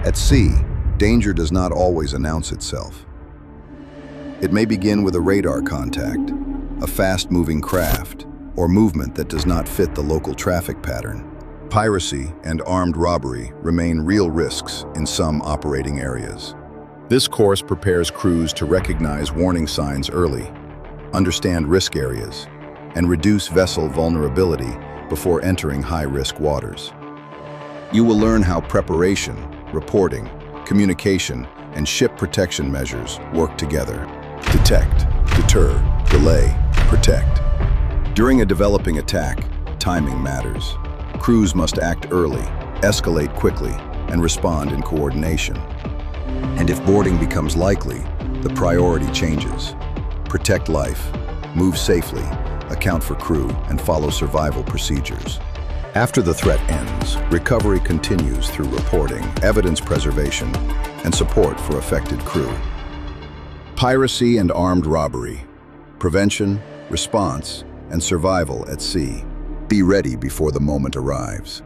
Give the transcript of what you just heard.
At sea, danger does not always announce itself. It may begin with a radar contact, a fast-moving craft, or movement that does not fit the local traffic pattern. Piracy and armed robbery remain real risks in some operating areas. This course prepares crews to recognize warning signs early, understand risk areas, and reduce vessel vulnerability before entering high-risk waters. You will learn how preparation, reporting, communication, and ship protection measures work together. Detect, deter, delay, protect. During a developing attack, timing matters. Crews must act early, escalate quickly, and respond in coordination. And if boarding becomes likely, the priority changes. Protect life, move safely, account for crew, and follow survival procedures. After the threat ends, recovery continues through reporting, evidence preservation, and support for affected crew. Piracy and armed robbery. Prevention, response, and survival at sea. Be ready before the moment arrives.